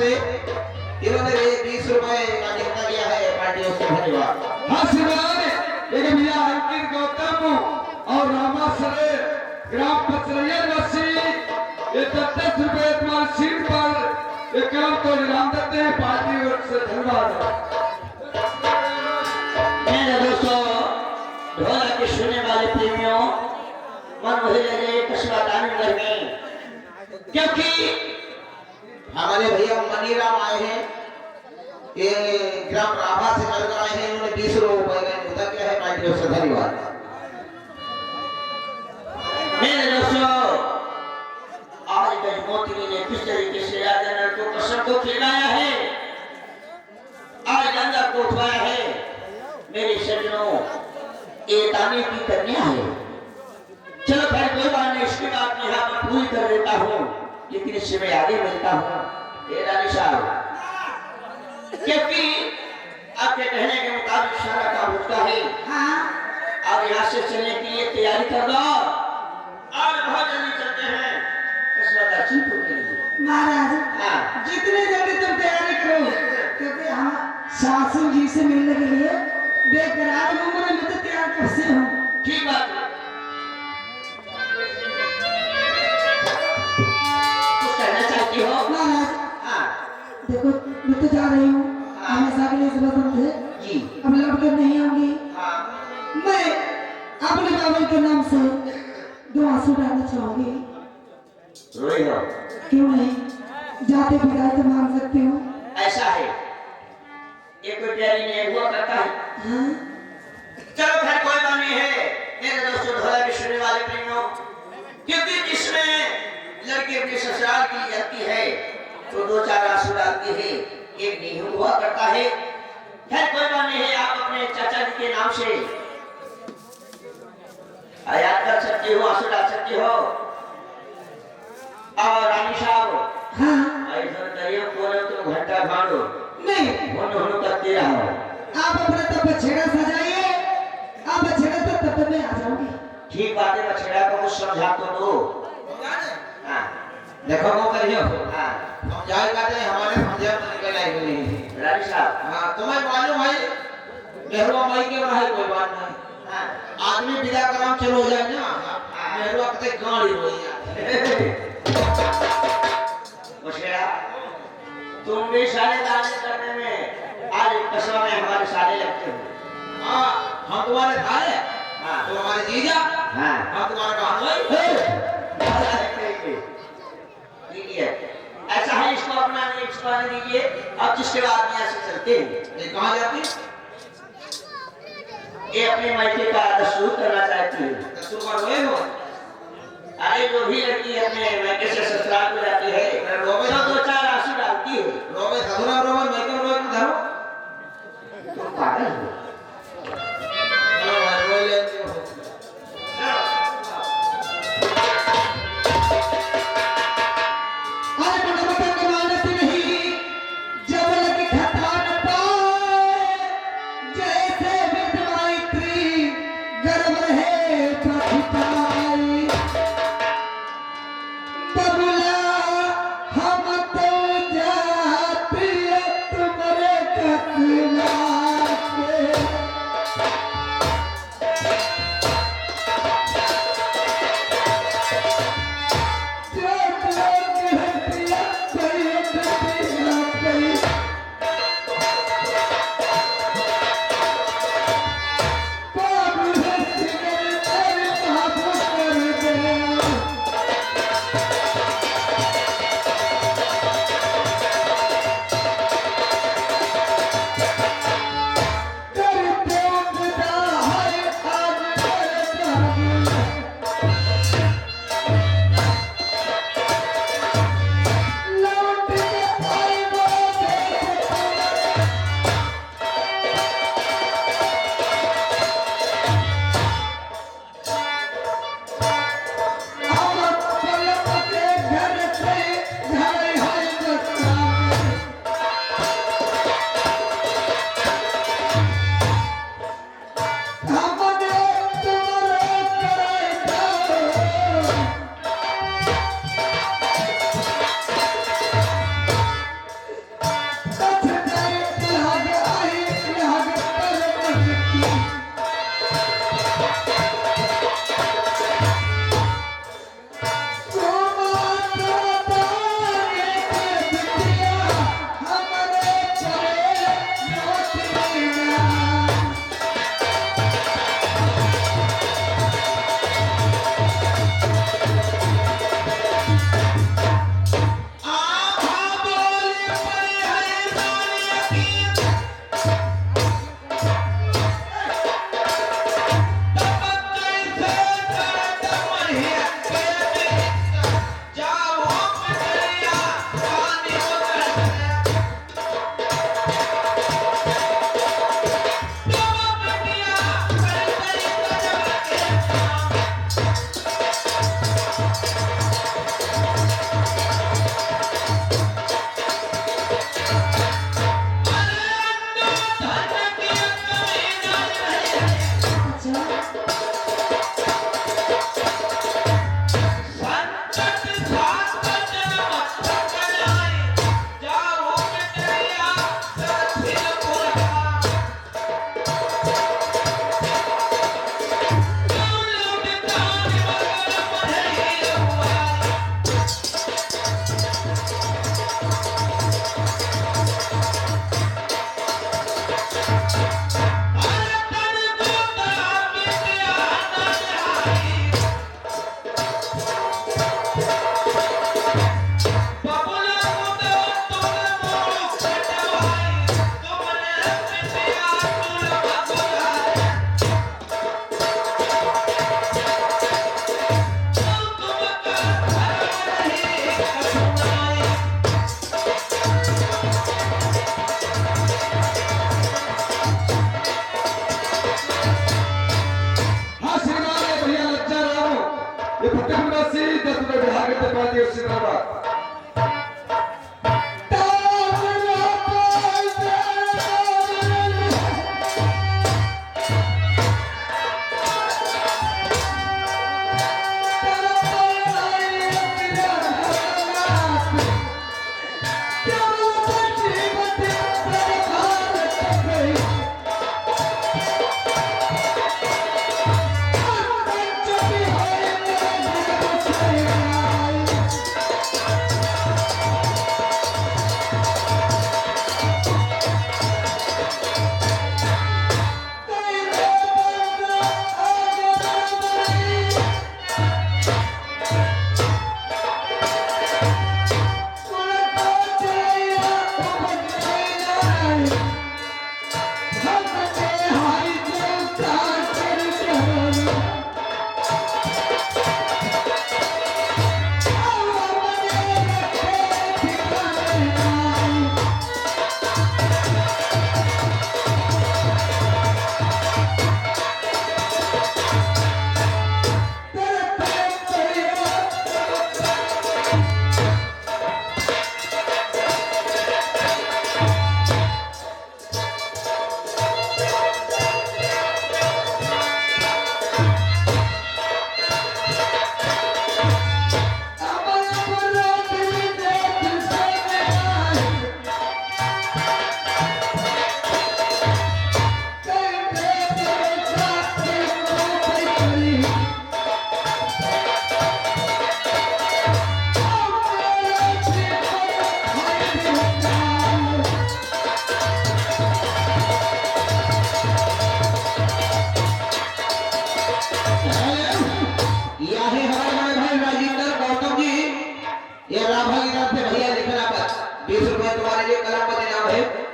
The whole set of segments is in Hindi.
से इन्होंने 20 रुपए का निकला दिया है पार्टियों से। धन्यवाद। हाँ श्रीमान, एक भैया अंकित गौतम और रामासरे ग्राम पचरैया निवासी ये 10 रुपए तुम्हारी सीट पर एक काम को इनाम देते हैं पार्टी ओर से। धन्यवाद। मेरे दोस्तों, ढोलक के सुनने वाले प्रेमियों, मन वही लगे कस्बा दानिशमंद में, क्योंकि हमारे भैया मनीराम आए हैं, ये ग्राम राभा से चल कर आए हैं। इन्होंने 20 रुपए का मुद्दा किया है पार्टियों से। धन्यवाद। मेरे दोस्तों, आज गजमोत्री ने किस तरीके से राजेंद्र को कसम को खिलाया है, आज गंगा को उठवाया है। मेरे सज्जनों, ये दानी की कन्या है। चलो फिर कोई बात नहीं, इसकी बात मैं यहाँ पर पूरी कर देता हूँ, लेकिन इससे मैं आगे मिलता हूँ। ये रानी साहब, क्योंकि आपके कहने के मुताबिक सारा काम होता है। हाँ। अब यहाँ से चलने के लिए तैयारी कर दो। आज बहुत जल्दी चलते हैं कस्बा दानिशमंद के लिए। महाराज, हाँ। जितनी जल्दी तुम तैयारी करो, क्योंकि हम सासू जी से मिलने के लिए बेकरार हूँ, मैं तो तैयार कैसे हूँ। ठीक बात है। कुछ कहना चाहती हो? महाराज, हाँ देखो मैं तो जा रही हूँ, हमेशा के लिए सुबह समझे, जी। अब लौट कर नहीं आऊंगी। हाँ। मैं अपने बाबा के नाम से 2 आंसू डालना चाहूंगी। रोई हो? क्यों नहीं, जाते विदाई तो मांग सकती हूँ। ऐसा है, ये कोई प्यारी नहीं हुआ करता है। हाँ? चलो खैर कोई बात नहीं है मेरे दोस्तों, ढोलक के सुनने वाले प्रेमियों, क्योंकि जिसमें लड़की अपने ससुराल की जाती है तो 2-4 आंसू डालती है, एक नहीं हुआ करता है। खैर कोई बात नहीं है, आप अपने चाचा जी के नाम से याद कर सकती हो, आंसू डाल सकती हो। और रानी साहब, हाँ? ऐसा करियो बोलो तो घंटा भाड़ो नहीं, होनो करते रहो। आप अपना तब बछेड़ा सजाइए, आप बछेड़ा तो तब मैं आ जाऊंगी। ठीक बात है, बछेड़ा को कुछ समझा तो दो। हाँ देखो वो करियो। हाँ हम जाए कहते हैं हमारे समझे निकल आए हुए हैं। रानी साहब। हाँ, तुम्हें मालूम भाई नेहरू माई के रहा कोई बात नहीं। हाँ आदमी विदा कराम चलो जाए ना, नेहरू कहते गाड़ी रोई बछेड़ा, तुम भी सारे दाने करने में आज कस्बा में हमारे सारे लगते हो। हाँ, हम तुम्हारे थारे, हाँ तुम हमारे जीजा, हाँ हम तुम्हारे कहानोई। ऐसा है, इसको अपना इसको आने दीजिए। अब जिसके बाद यहाँ से चलते हैं। ये कहाँ जाती? ये अपने मायके का दस्तूर करना चाहती है। दस्तूर का रोए हो? अरे जो भी लड़की अपने मायके से ससुराल में जाती है, रोवे तो 2-4 आंसू डालती है। रोवे ससुरा रोवे मैं क्यों रोए धरो? तुम पागल हो? चलो भाई रोए लेते हो। आज बड़ा बड़ा मानत नहीं, जब लगी खता न पाए, जैसे विधवाइत्री गर्भ है प्रतिपाई। बबुला मुर्शिदाबाद।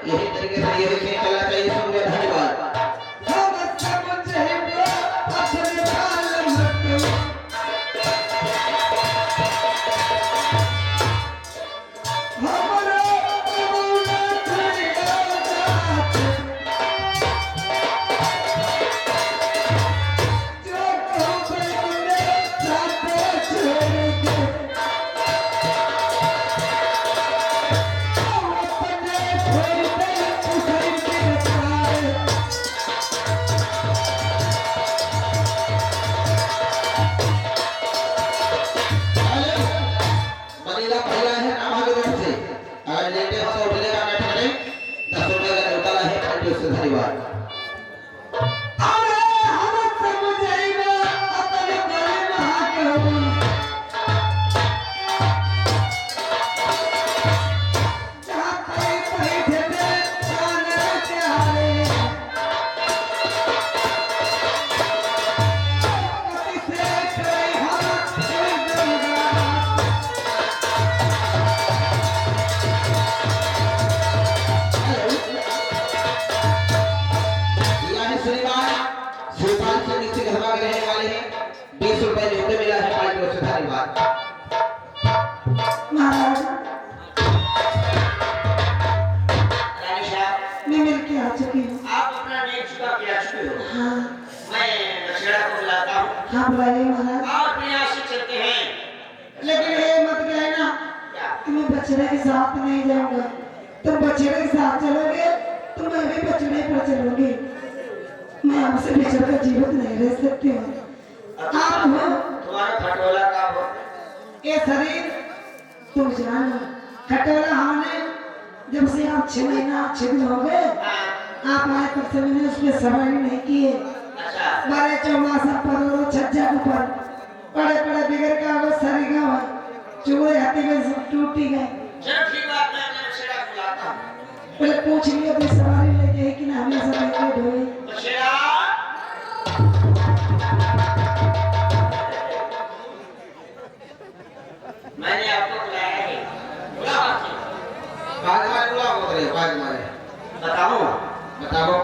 यही तरीके से ये चलना चाहिए। शुक्रिया, धन्यवाद। हाँ बुलाइए महाराज। आप यहाँ से चलते हैं, लेकिन ये मत कहना कि मैं बछड़े के साथ नहीं जाऊंगा। तुम बछड़े के साथ चलोगे तो मैं भी बछड़े पर चलूंगी। मैं आपसे बिछड़ कर जीवित नहीं रह सकती हूँ। आप हो तुम्हारा खटोला का हो, ये शरीर तुम जानो। खटोला हमने जब से आप 6 महीना 6 दिन हो गए आप आए तब से मैंने उसमें सवारी नहीं की है। बड़े चौमासा पर छज्जा ऊपर बड़े बड़े बिगड़ का वो सरीगा हुआ चूहे हाथी में सब टूटी गए। चलो ठीक बात, मैं बछड़ा बुलाता हूँ। पहले पूछ लियो कि सवारी ले जाए कि ना हमेशा लेके ढोए। बछड़ा मैंने आपको बुलाया है, बताओ बताओ।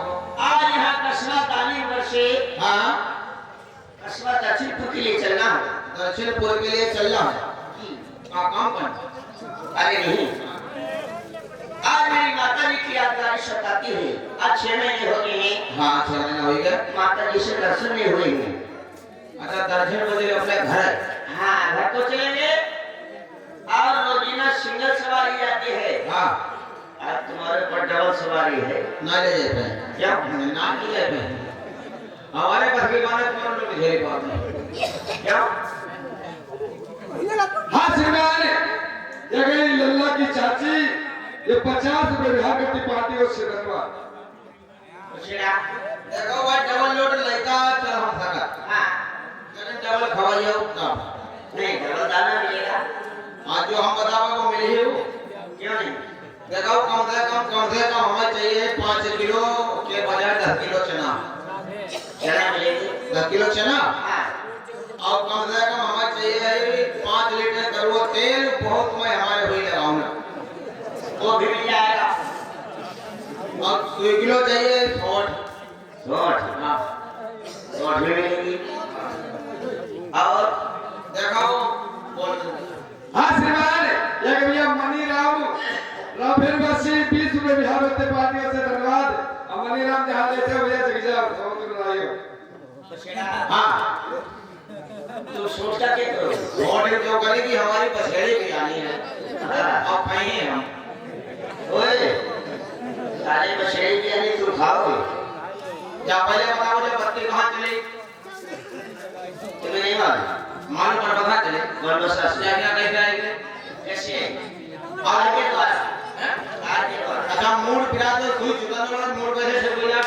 आज यहाँ कस्बा तालीम वर्षे हाँ, कस्बा दक्षिणपुर के लिए चलना है। दक्षिणपुर के लिए चलना है। काम पर? अरे नहीं, आज मेरी माता जी की यादगार सताती है। आज 6 महीने हो गए हैं। हाँ, 6 महीने हो गए। माता जी से दर्शन नहीं हुए हैं। अच्छा, दर्शन बदले अपने घर? हाँ, घर तो चलेंगे सवारी है ना ले जाते क्या ना ले जाते हमारे बस की बात तुम लोग झेली बात नहीं क्या हाँ श्रीमान, ये गई लल्ला की चाची, ये 50 रुपए बिहार करती पार्टी और से धन्यवाद। शिरा देखो भाई डबल लोड लेता चल हम सका हाँ लेकिन डबल खवाइए उतना नहीं डबल दाना मिलेगा आज जो हम बतावे वो मिली है क्यों नहीं देखो कम से कम हमें चाहिए 5 किलो के बजाय 10 किलो चना चना मिलेगी 10 किलो चना हाँ और कम से कम हमें चाहिए 5 लीटर कड़वा तेल बहुत मैं हमारे हुई लगाऊंगा वो भी मिल जाएगा और 2 किलो चाहिए सोट रोट हाँ रोट भी मिलेगी और देखो बोल हाँ श्रीमान, ये भैया मनी राम राफेल वासी 20 रुपए बिहार होते पार्टी और से धन्यवाद। अब मनी राम जहाँ लेते हो भैया जग जाओ, समझ में आइयो। शिरा हाँ तू सोचता क्या करो सोट जो करेगी हमारी पछेड़ी भी आनी है अब खाएंगे हम ओए सारे बछड़े की यानी तू खाओगे या पहले बताओ जब बत्ती कहाँ चली तुम्हें नहीं मालूम मालूम पर पता चले कौन बसा क्या क्या कैसे आएंगे कैसे आगे द्वारा आगे द्वारा अच्छा मूड पिरा तो सुई चुका तो मूड कैसे से बोला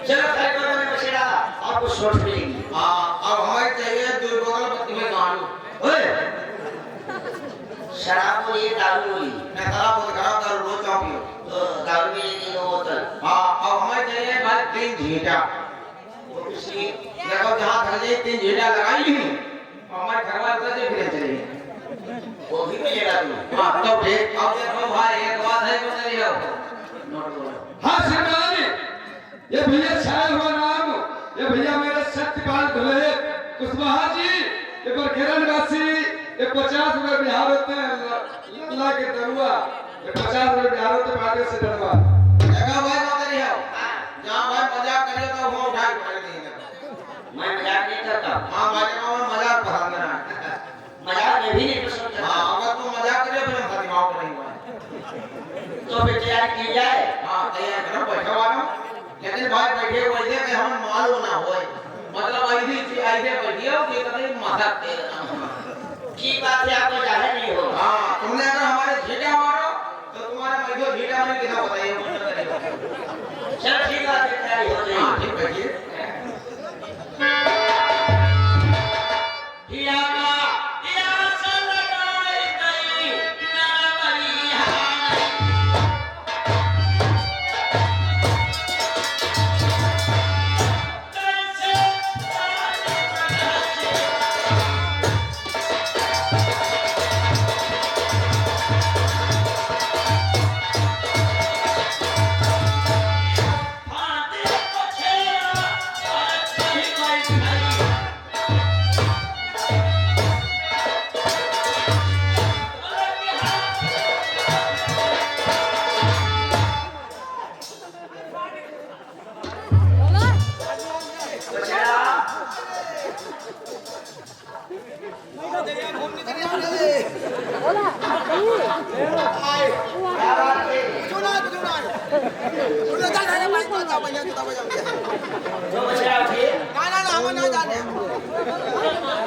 चलो खाई को मैंने बछड़ा आपको शॉर्ट मिलेगी हाँ अब हमें चाहिए 2 बोतल पत्ती में गाड़ू ओए शराब बोली दारू बोली मैं खराब दारू रोज चाहूँ पियो तो दारू मिलेगी 2 बोतल हाँ अब हमें चाहिए भाई 3 झीटा वो किसी देखो जहाँ थक जाए 3 झीटा लगाई ली हमारे घर वाले तो फिर चले वो भी मिलेगा तू हाँ तो ठीक अब देखो भाई एक बात है बता रही हो नोट बोलो हाँ श्रीमान, ये भैया छाया हुआ नाम, ये भैया मेरे सत्यपाल धुले कुशवाहा जी, ये बरखेरा निवासी, ये 50 रुपए बिहार होते हैं लल्ला के दरुआ, ये 50 रुपए बिहार होते पार्टी से धन्यवाद। देखो भाई बता रही हो जहाँ भाई मजाक करे तो वो उठा के पकड़ देंगे मैं मजाक नहीं करता हाँ भाई को मजाक पसंद है मजाक में भी नहीं पसंद करता हाँ अगर तुम मजाक करे फिर हम दिमाग को नहीं हुआ तो फिर तैयार की जाए हाँ तैयार करो बैठे वालों लेकिन भाई बैठे वैसे कि हम मालूम ना होए मतलब ऐसी बैठिए कि कभी मजाक दे की बात है आपको जाहिर नहीं होगा हाँ तुमने अगर हमारे झीटा मारो तो तुम्हारे मैदो झीटा मैंने कितना बताइए चल ठीक बात है तैयारी हो हाँ जाएगी ठीक बैठिए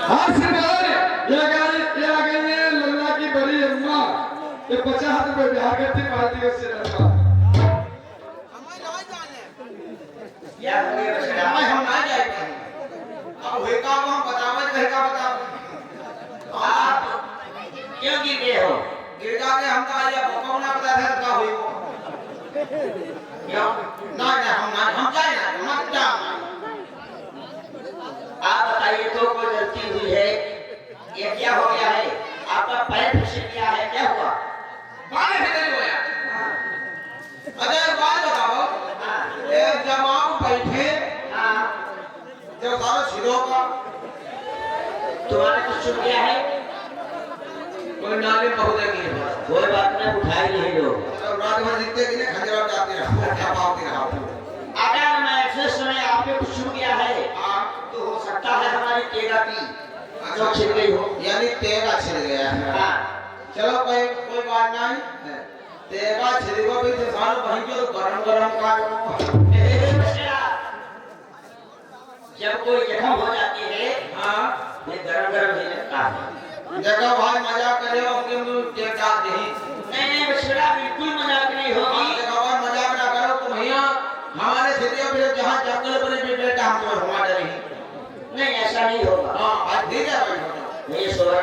हाँ श्रीमान, ये आ गई है लल्ला की बड़ी अम्मा, ये 50 रुपए बिहार करती पार्टी से धन्यवाद। क्या हो गया बछड़ा हम ना जाए अब हुए का हम बतावे कहे का बताओ आप क्यों गिर गए हो गिर जाके हम तो आया भूखा ना पता था का हुई वो क्यों ना हम जाए ना हम जा आप बताइए तो कोई गलती हुई है ये क्या हो गया है आपका पैर फिसल गया है क्या हुआ बाले से नहीं होया अरे एक बात बताओ ये जब आप बैठे हाँ जब सारा सिद्धो का तुम्हारे कुछ छूट गया है कोई नाले बहुत है कि कोई बात नहीं उठाई नहीं लो रात भर दिखते कि नहीं खंजर जाते रहो क्या पाओगे रहो अगर मैं एक्सेस में आपके कुछ छूट गया है तो हो सकता है हमारी तेगा की जो छिड़ गई हो यानी तेरा छिड़ गया है हाँ चलो कोई बात नहीं तेगा छिड़को भी तो साल वहीं जो गरम गरम का जब कोई जख्म हो जाती है हाँ ये गरम गरम ही लगता है। जगह भाई मजा करे उनके मुंह टेका दे नहीं बछड़ा बिल्कुल मजाक नहीं होगी। जगह भाई मजाक ना करो तुम यहाँ हमारे क्षेत्र में जहाँ जंगल बने भी बेटा हम तो हमारे नहीं नहीं ऐसा नहीं होगा। हाँ आज ठीक है भाई नहीं सोर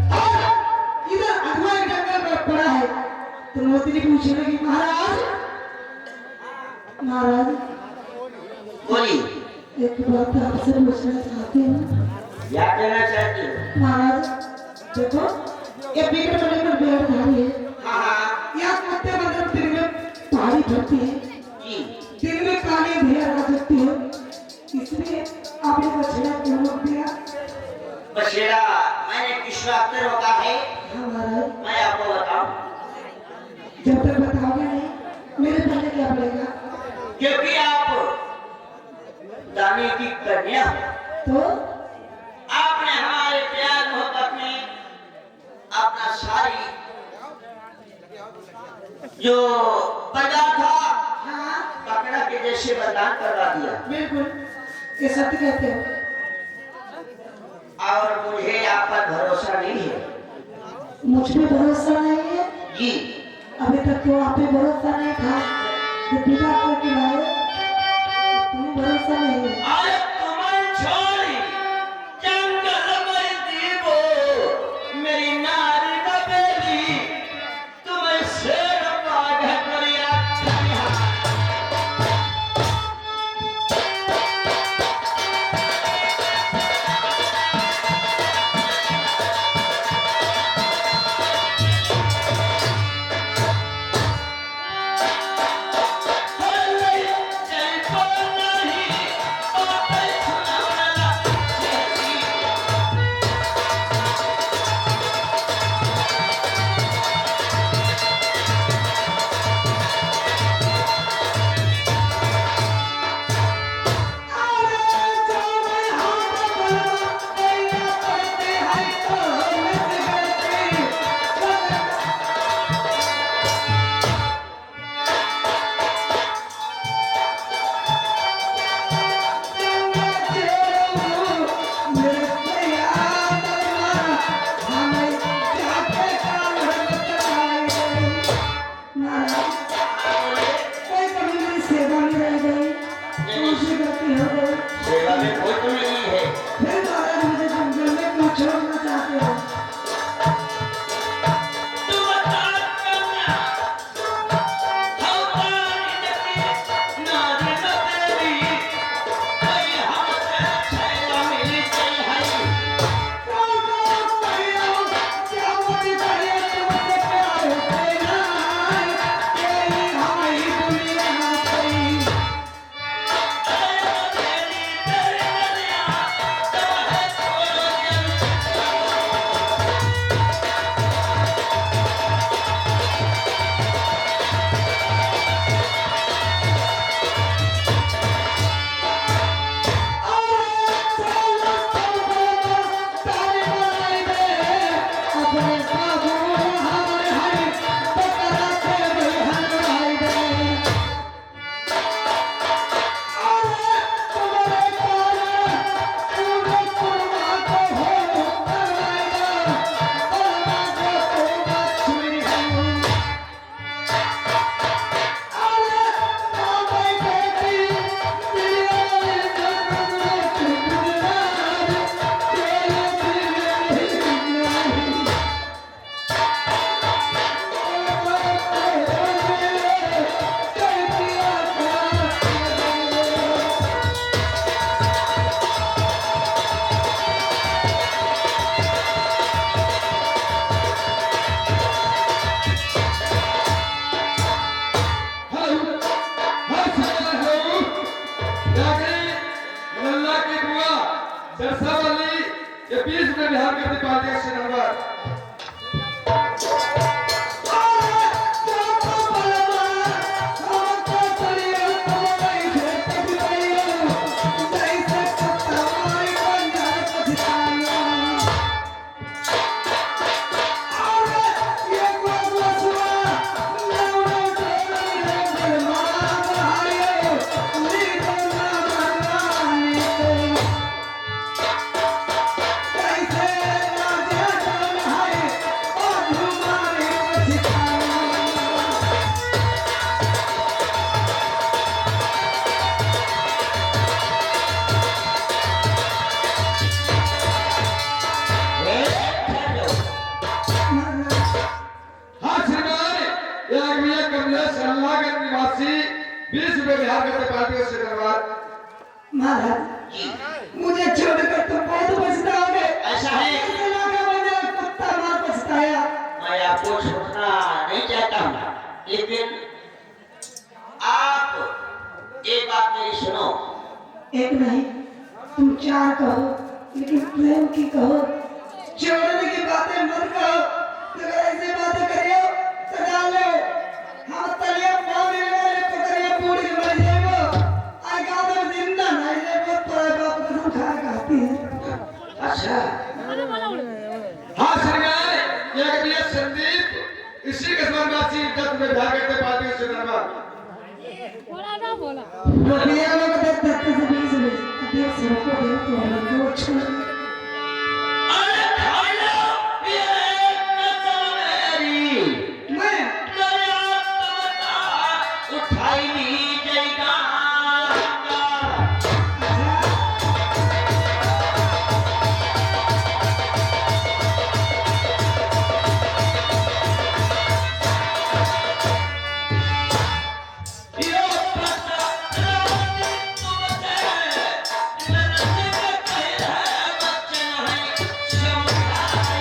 इधर अगवा एक जंगल में पड़ा है तो मोती ने पूछने लगी महाराज महाराज बोली एक बात आपसे पूछना चाहती हूँ क्या कहना चाहती हो? महाराज देखो ये बिगड़ बने पर बेड़धारी है हाँ यहाँ कुत्ते मतलब दिन में पहाड़ी फटती है जी दिन में काली भेड़ आ सकती है इसलिए आपने बछड़ा क्यों रोक दिया बछड़ा मैंने विश्वास होता है। हाँ महाराज मैं आपको बताऊं जब तक बताओगे नहीं मेरे पहले क्या पड़ेगा क्योंकि आप दानी की कन्या तो आपने हमारे प्यार मोहब्बत में अपना सारी जो बलिदान था हाँ पकड़ा के जैसे बलिदान करवा दिया बिल्कुल ये सत्य कहते हो और मुझे आप पर भरोसा नहीं है। मुझ पे भरोसा नहीं है जी अभी तक तो आप पे भरोसा नहीं था जब पिता करके लाए तुम्हें भरोसा नहीं है अरे तुम्हें छोड़ी जंगल में दीवो मेरी नारी न बेली तुम्हें शेर बाघ करिया चल नहीं एक भैया कमलेश अल्लाहगंज निवासी 20 रुपए बिहार करते पार्टी का धन्यवाद। महाराज जी मुझे छोड़कर तुम बहुत पछताओगे। ऐसा है ऐसे लगा मैंने कुत्ता मार पछताया। मैं आपको छोड़ना नहीं चाहता हूँ, लेकिन आप एक बात मेरी सुनो। एक नहीं तुम 4 कहो, लेकिन प्रेम की कहो। छोड़ने की बातें मत कहो। अगर ऐसी बातें करियो तो जान लो हम तलिया पाँव मिलने पकड़िया बूढ़ के मर जाएगो। आई गाँव में जिंदा नहीं जाएगो तो बाप कसम खा खाती है। अच्छा हाँ श्रीमान, एक भैया संदीप इसी किस्मतवासी 10 रुपए बिहार करते पार्टी का धन्यवाद। रुपया लोग 10 से 20 में देख से को दे तो वो छोड़ अरे खाई लो ये कसम मेरी, मैं दरिया तमता उठाई नहीं जाएगा। यो पता रानी तुमसे नन्हे कहरा बच्चे नहीं समझाई।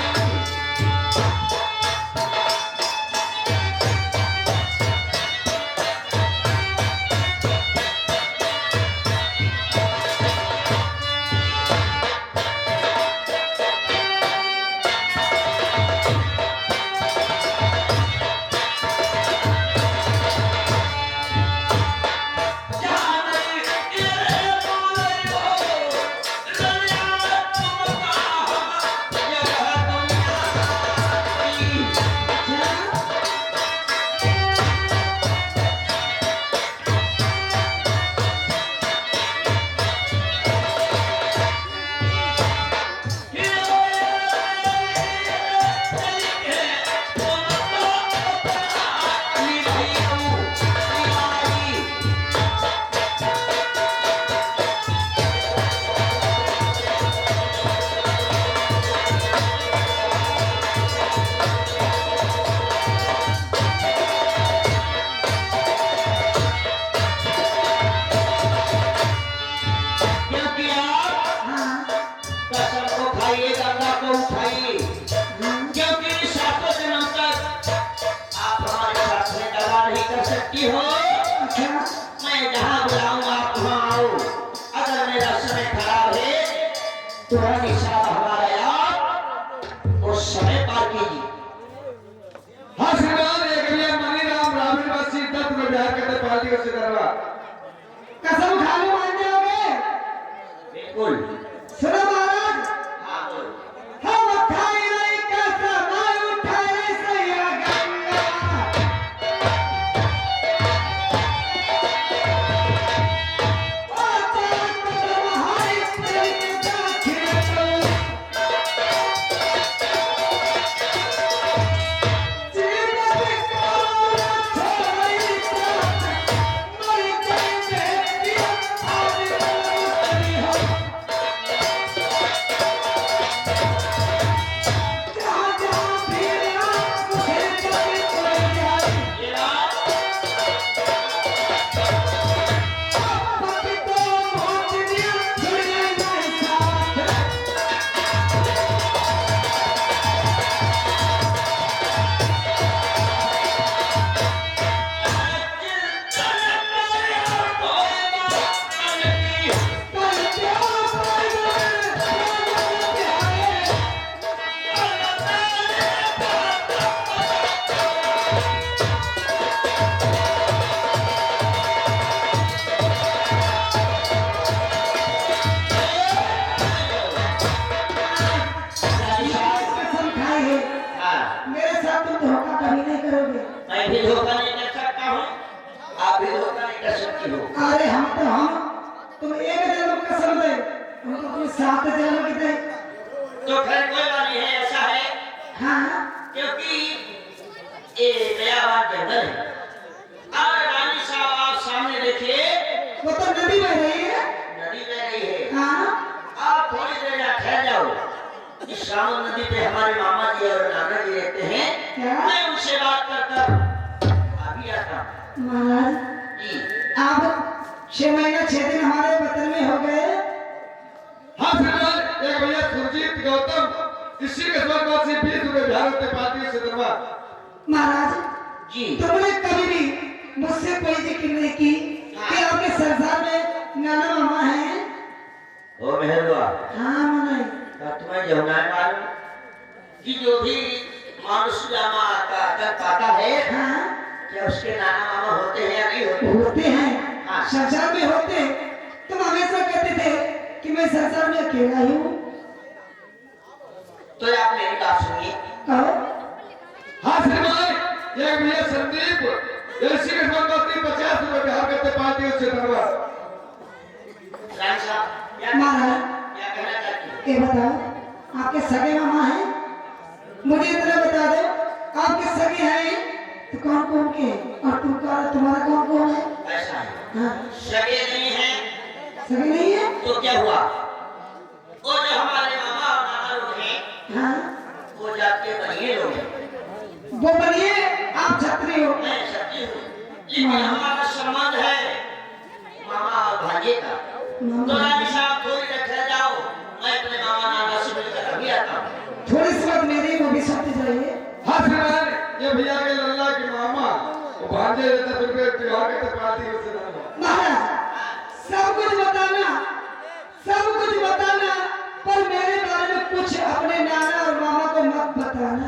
क्योंकि आप हाँ कसम को खाइए, गंगा को उठाइए, क्योंकि 7 दिनों तक आप हमारे साथ में दवा नहीं कर सकती हो। अच्छा मैं जहाँ बुलाऊं आप वहाँ आओ। अगर मेरा समय खराब है तो हिसाब हमारा आप उस समय पार कीजिए। हाँ श्रीमान, एक भैया मनीराम रावण वासी 10 रुपए बिहार करते पार्टी का धन्यवाद। कसम खा लो मान जाओगे। बिल्कुल। सुनो महाराज हाँ बोल। हम खाई नहीं कसम उठाए सैया गंगा। ओ ताक तुम्हारी प्रेम का खेल। जीवन को छोड़ी मर गए बेटियां आज मरी हो। जहाँ जहाँ फिर आप मुझे कभी कोई जाए। ये बात बाकी तो बहुत दिया जुड़े नहीं साथ। कोई प्यार कोई प्यारे। कसम खाई है मेरे साथ तुम धोखा कभी नहीं करोगे। मैं भी धोखा नहीं कर सकता हूँ, आप भी धोखा नहीं कर सकती हो। अरे हम तुम एक जन्म कसम दे हम तो तुम 7 जन्म की दे। तो फिर कोई बात नहीं है, ऐसा है हाँ क्योंकि ये दयावान जंगल है। और रानी साहब आप सामने देखिए, वो तो नदी बह रही है। नदी बह रही है। हाँ आप थोड़ी देर यहाँ ठहर जाओ। इस श्रावण नदी पे हमारे मामा जी और नाना जी रहते हैं। क्या? मैं उनसे बात करता हूँ। महाराज जी आप 6 महीना 6 दिन हमारे वतन में हो गए। हाँ श्रीमान, एक भैया सुरजीत गौतम इसी के स्वर्गवासी 20 रुपए बिहार होते पार्टी से धन्यवाद। महाराज जी तुमने कभी भी मुझसे कोई जिक्र नहीं की कि आपके संसार में नाना मामा हैं। ओ मेहरबा हाँ मनाई। तुम्हें जो ना मालूम कि जो भी मनुष्य जमा का कर पाता है हाँ क्या उसके नाना मामा होते हैं या नहीं होते? होते हैं। हाँ। संसार में होते। तुम हमेशा कहते थे कि मैं संसार में अकेला ही हूँ। तो आप मेरी बात सुनिए। कहो। हाँ श्रीमान, एक भैया संदीप इसी के स्वर्गवासी 50 रुपए बिहार करते पार्टी से धन्यवाद। रानी साहब क्या महाराज क्या कहना चाहती हैं? ये बताओ आपके सगे मामा हैं? मुझे इतना बता दो आपके सगे हैं तो कौन कौन के हैं? और तुम्हारा कौन कौन है? ऐसा है हाँ सगे नहीं है सगे नहीं है। तो क्या हुआ? वो जो हमारे मामा और नाना लोग हैं हाँ वो जात के बनिए लोग हैं। वो बनिए आप छत्री हो। मैं सच्ची हूँ लेकिन हमारा संबंध है मामा और भांजे का। तो रानी साहब थोड़ी रखा जाओ, मैं अपने मामा नाना से मिलकर अभी आता हूँ। थोड़ी सी बात मेरी वो भी सत्य चाहिए। हाँ श्रीमान, ये भैया के लल्ला के मामा वो भांजे 10 रुपए बिहार करते पार्टी से धन्यवाद। महाराज सब कुछ बताना पर मेरे बारे में कुछ अपने नाना और मामा को मत बताना।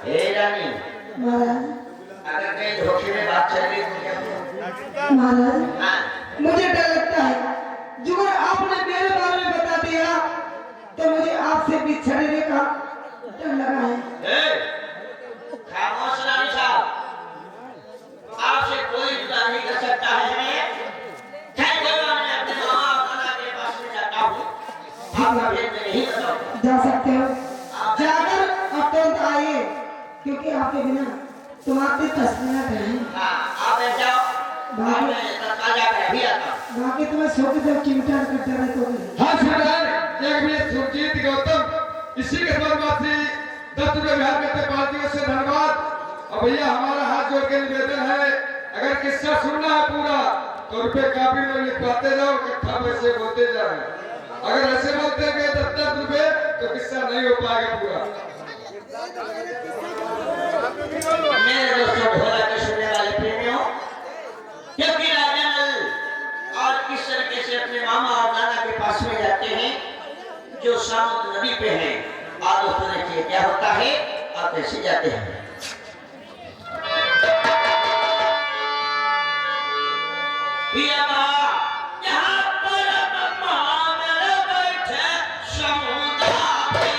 हे रानी महाराज अगर कहीं धोखे में बात चल रही तो क्या हुआ? महाराज हाँ मुझे डर लगता है जो आपने मेरे बारे में बता दिया तो मुझे आपसे बिछड़ने का डर लगा है। खामोश रानी साहब, आपसे कोई जुदा नहीं कर सकता है। चाहे कोई मैं अपने मामा और नाना के पास में जाता हूँ, आपका भेद मैं नहीं बताऊंगा। जा सकते हो जाकर अब तुरंत आइए क्योंकि आपके बिना तुम्हारी तस्वीरें हैं। हाँ आप बैठ जाओ, अब मैं तत्काल जाकर अभी आता हूँ। बाकी तुम्हें सो के जब चिमटा करते रहे तो हाँ श्रीमान, एक भैया सुरजीत गौतम इसी के स्वर्गवासी 10 रुपए बिहार करते पार्टियों से धन्यवाद। और भैया हमारा हाथ जोड़ के निवेदन है, अगर किस्सा सुनना है पूरा तो रुपए कापी में लिखवाते जाओ, इकट्ठा पैसे बोलते जाए। अगर ऐसे बोलते गए 10 रुपए तो किस्सा नहीं हो पाएगा पूरा। मेरे दोस्तों भोला के सुनने वाले प्रेमियों, क्योंकि राजा नल और किस तरीके से अपने मामा और नाना के पास में जाते हैं जो समुद्र नदी पे है, और दोस्तों देखिए क्या होता है और कैसे जाते हैं। पिया यहाँ पर मम्मा मेरे बैठे समुद्र पे।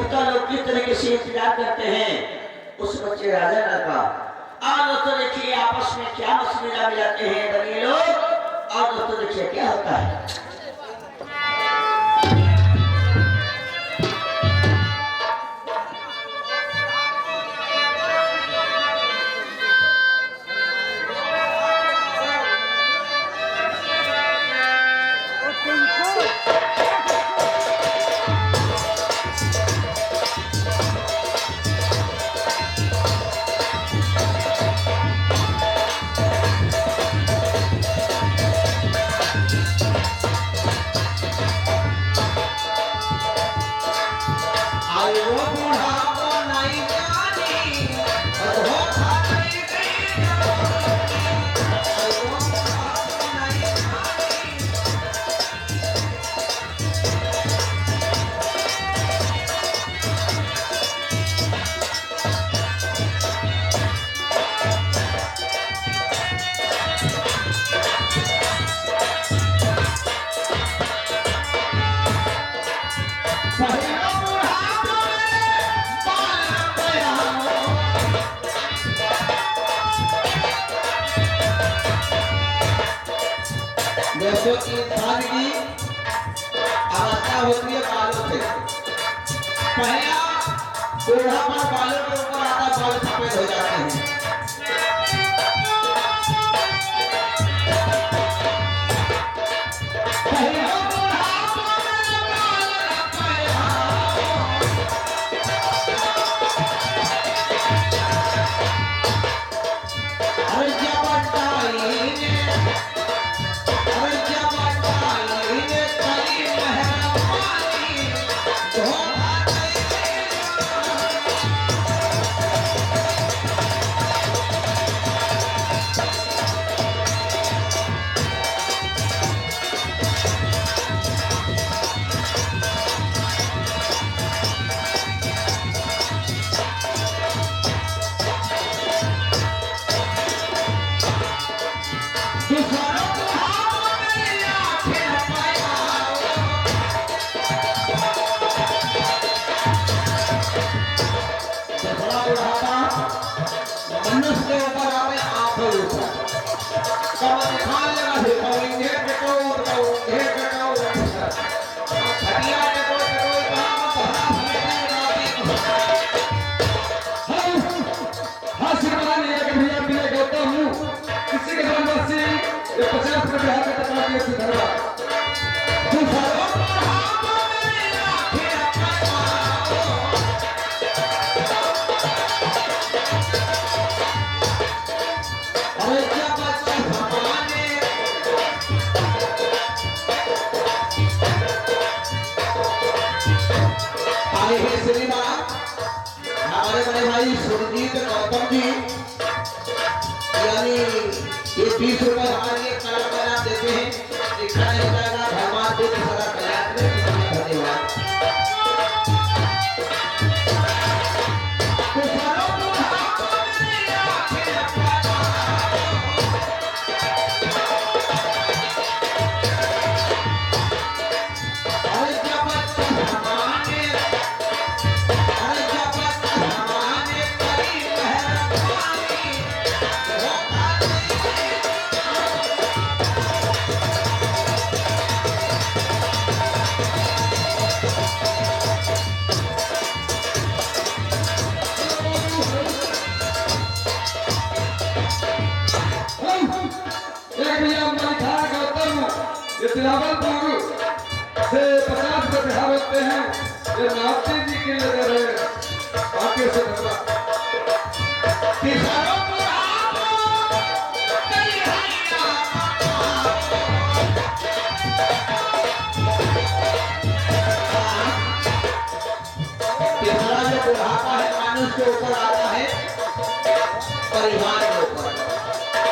पिता लोग किस तरीके से इंतजार करते हैं उस बच्चे राजा नल का। और दोस्तों देखिए आपस में क्या मसला मिलाते हैं बनिए लोग। और दोस्तों देखिए क्या होता है। दोस्तों इंसान की अवस्था होती है बालों से। पहला बूढ़ापन बालों के ऊपर आता, बाल सफेद हो जाते हैं। मनुष्य के ऊपर आवे आंखों ऊपर कब दिखाने लगा है कौलिंगे कौलिंगे हटिया के कोई काम भरा हाँ श्रीमान ये कि भैया मैं गौतम हूँ किसी के बनवासी ये 50 रुपए हाथ में टका दिए थे धरवा तू सारो श्रीमान हमारे बड़े भाई सुरजीत गौतम जी यानी ये 20 रुपए हमारे लिए कलर बना देते हैं। लिखा नहीं जाएगा भगवान को सदा कल्याण करें। धन्यवाद। तिलावलपुर से 50 रुपए बिहार होते हैं। ये नाथजी जी के लिए रहे आगे से धरवा तीसरा जो बुढ़ापा है मानुष के ऊपर आता है परिवार के ऊपर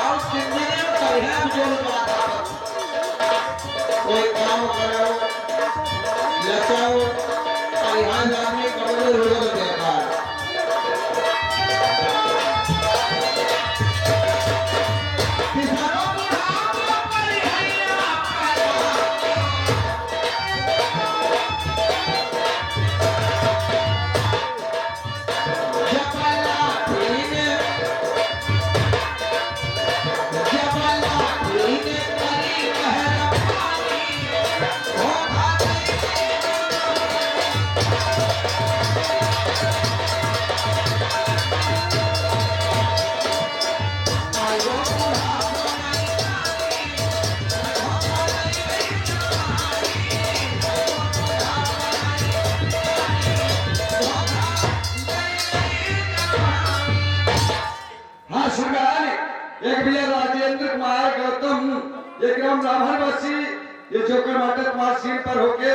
और जिंदगी में परिणाम जो आता है कोई काम करो लचाओ परिहार आदमी कमरे रोज बेकार एक भैया राजेंद्र कुमार गौतम, ये ग्राम रामहरवासी, ये जोकर माता कुमार सीट पर होके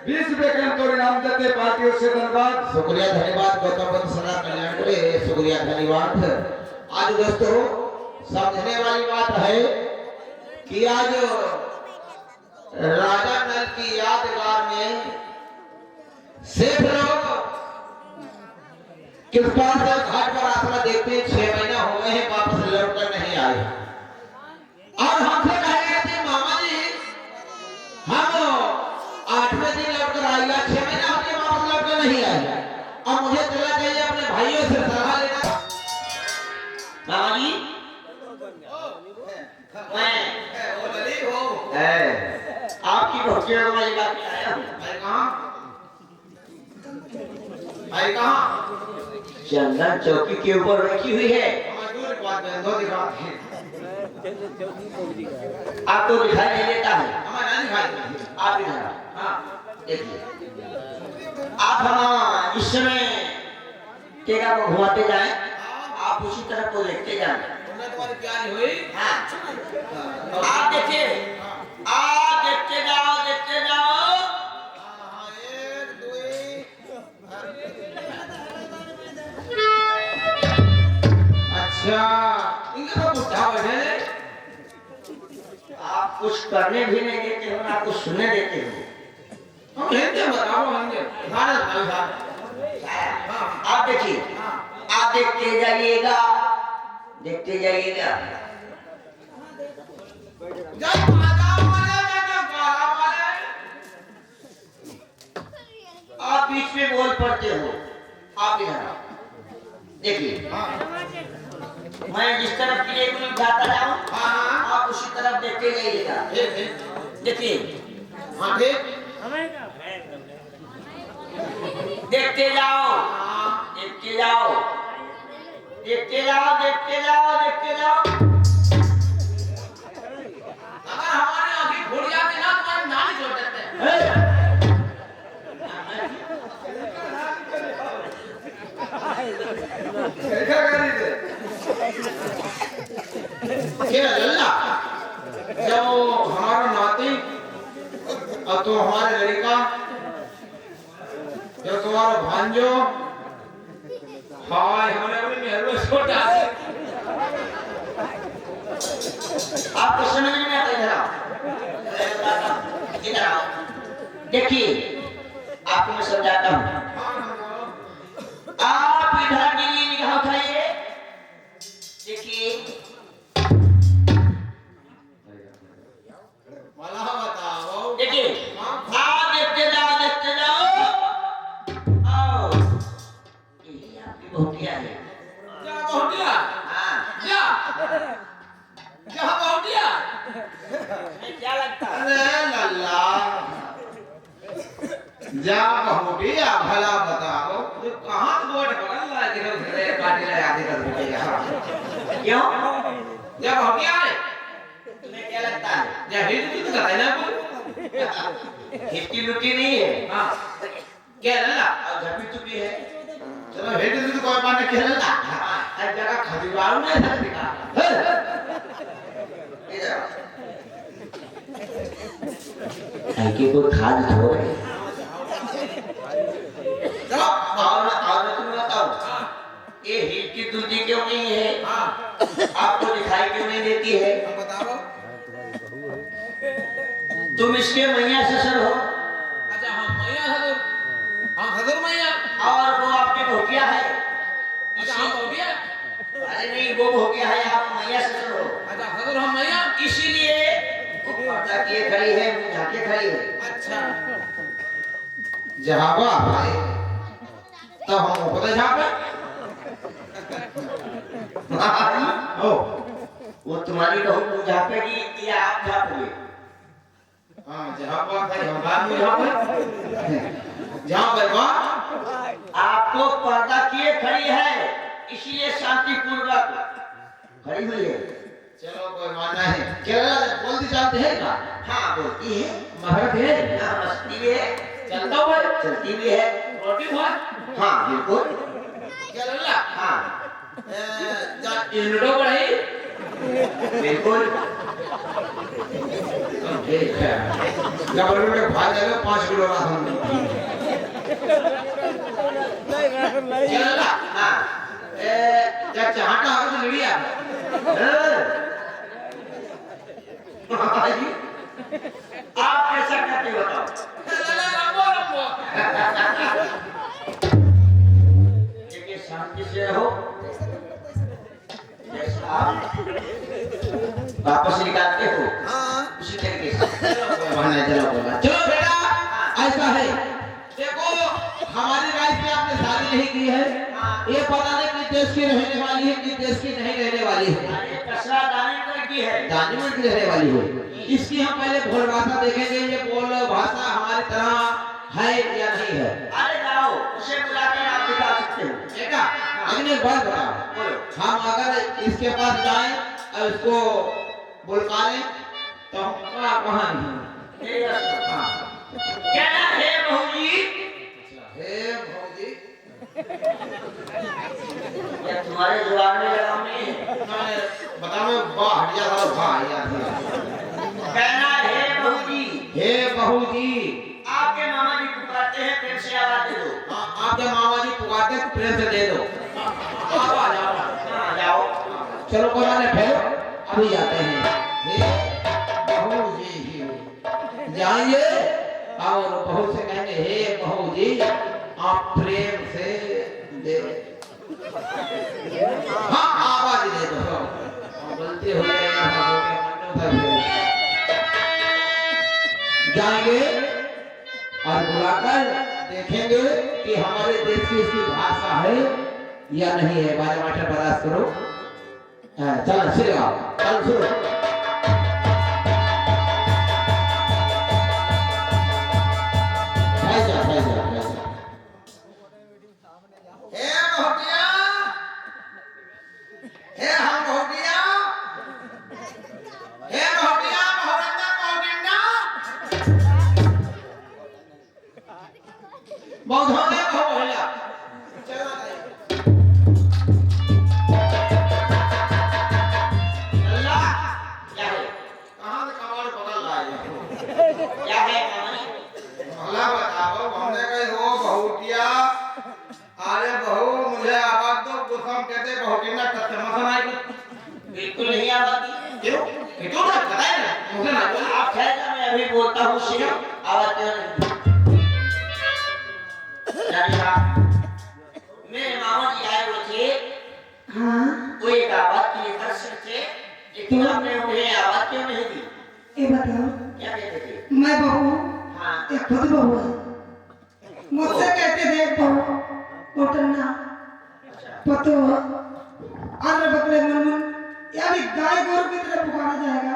20 रुपए के हमको इनाम देते पार्टियों से धन्यवाद। शुक्रिया धन्यवाद गौतम बुद्ध सदा कल्याण करे, शुक्रिया धन्यवाद। आज दोस्तों समझने वाली बात है कि आज राजा नल की यादगार में सेठ लोग कृपा से घाट पर आसरा देखते 6 महीना हो गए हैं, वापस लौट कर नहीं आए। और हमसे कहे गए थे मामा जी हम 8वें दिन लौट कर आएगा, 6 महीना हो गए वापस लौट कर नहीं आए। अब मुझे चला चाहिए अपने भाइयों से सलाह लेना। मामा जी आपकी भक्तियों को मैं बात आया हूँ। भाई कहाँ? चंदन चौकी के ऊपर रखी हुई है, आपको दिखाई नहीं देता है। आप इधर देखिए, आप हम इस समय टेका को घुमाते जाएं, आप उसी तरफ को देखते जाएं। हाँ, आप देखिए, आप देखते जाओ, देखते जाओ। अच्छा इनका तो बुढ़ा है। आप कुछ करने भी नहीं देते हो, ना कुछ सुनने देते हो। हम हिंदी बताओ, हिंदी आप देखिए, आप देखते जाइएगा, देखते जाइएगा। आप बीच में बोल पड़ते हो। आप इधर देखिए, मैं जिस तरफ के लिए उंगली उठाता जाऊं, आप उसी तरफ देखते जाइएगा। देखिए, देखते जाओ, देखते जाओ, देखते जाओ, देखते जाओ, देखते जाओ। अगर हमारे आंखें खुल जाती ना तो हम ना छोड़ देते। क्या लल्ला जब हमारा नाती और तो हमारे लड़का जो तुम्हारा भांजो हाय हमने अपनी मेहरबानी छोटा आपको समझ में नहीं आता। इधर आओ, इधर आओ। देखिए, आपको मैं समझाता हूँ। आप इधर नीली निगाह उठाइए, देखिए। मला बताओ देखिए, आप देखते जाओ, देखते जाओ। आओ, ये आपकी बहुटिया है। क्या बहुटिया? हाँ, क्या क्या बहुटिया? क्या लगता है? अरे लल्ला जा बहुटिया भला बताओ ये कहाँ बोट बगल ला के घरे काटे ले आधे कर देगा। क्यों? जा बहुटिया है तुम्हें क्या लगता है? या हिट तो करता है ना कोई हिस्टी लुटी नहीं है। हाँ क्या लल्ला और झपी चुपी है। चलो हिट तो कोई बात नहीं क्या लल्ला हर जगह खदीवार में है दिखा इधर आओ। ऐके को खाद धो रहे। चलो और तुम बताओ, ये हिट की दूधी क्यों नहीं है? आपको दिखाई क्यों नहीं देती है? बताओ। तुम इसके मैया ससुर हो अच्छा हम मैया हजूर, हम हजूर मैया। और वो आपके भोटिया है। अच्छा हम बहुटिया। अरे नहीं, वो भोटिया है, आप मैया ससुर हो। अच्छा हजूर हम मैया। इसीलिए पर्दा किए खड़ी है, मुंह ढके खड़ी है। अच्छा जहाबा भाई तो हम पता झापे ओ वो तुम्हारी बहू मुंह झापेगी या आप झापोगे? हां जहाबा भाई हम बाद में झापे जहां पर बात आपको पर्दा किए खड़ी है, इसलिए शांति पूर्वक खड़ी हुई है। चलो कोई मानना है केरला बोलती जानते हैं का? हाँ, बोलती है, महारत है हाँ, मस्ती भी है, चलता हुआ चलती भी है। रोटी हुआ हाँ, बिल्कुल। केरला हाँ, जा इनडो पढ़ी बिल्कुल। ठीक है गवर्नमेंट में भाग जाएगा 5 किलो राशन चला हाँ क्या चाहता है तो लिया आप कैसा करते हो बताओ। देखिए शांति से रहो। जैसा आप वापस निकालते हो उसी तरीके से चलो बेटा ऐसा है देखो हमारी राइट पे आपने शादी नहीं की है ये पता नहीं किस देश की रहने वाली है किस देश की नहीं रहने वाली है ये कसरा दाने की है दानियों की रहने वाली है इसकी हम पहले बोल भाषा देखेंगे ये बोल भाषा हमारी तरह है या नहीं है अरे जाओ उसे बुलाकर आप दिखा सकते हो बेटा लेकिन एक बात बताओ बोलो। हम अगर इसके पास जाएं और इसको बुलवाएं तो हम कहाँ नहीं मेरी बात सुनो। हाँ क्या नाम है बहू जी? हे भौजी या तुम्हारे जुबान में लगाम नहीं है? मैं बता मैं वाह हटिया था वाह यार कहना है बहू जी। हे बहू जी आपके मामा जी पुकारते हैं प्रेम से आवाज दे दो। आपके मामा जी पुकारते हैं प्रेम से दे दो आवाज हाँ जाओ। चलो कोई फिर अभी जाते हैं हे बहू जी जाएंगे और बहू से कहेंगे हे बहू जी आप प्रेम से दे हाँ आवाज दे दो गलती हो गई जाएंगे और बुलाकर देखेंगे कि हमारे देश की इसकी भाषा है या नहीं है बारे मास्टर बर्दाश्त करो चल सिर चल शुरू बहुत हो गया बहुत हो गया अल्लाह क्या है? कहां से कमाल पकड़ लाए क्या है मामा जी? भला बताओ हमने कही हो बहुटिया अरे बहू मुझे आवाज दो कुसम कहते बहुटिया कस्टमर समझ आई बिल्कुल नहीं आवाज दी। क्यों क्यों ना बताए ना मुझे ना बोल आप ठहर मैं अभी बोलता हूँ सिर्फ आवाज क्यों नहीं? रानी साहब मेरे मामा जी आए हुए थे हाँ वो एक आवाज की दर्शन से लेकिन आपने उन्हें आवाज क्यों नहीं दी? ये बताओ क्या कहते थे? मैं बहू हाँ एक खुद बहू है मुझसे कहते थे बहू उठना पतो अन्य बकरे मनमुन या भी गाय गोरु की तरह पुकारा जाएगा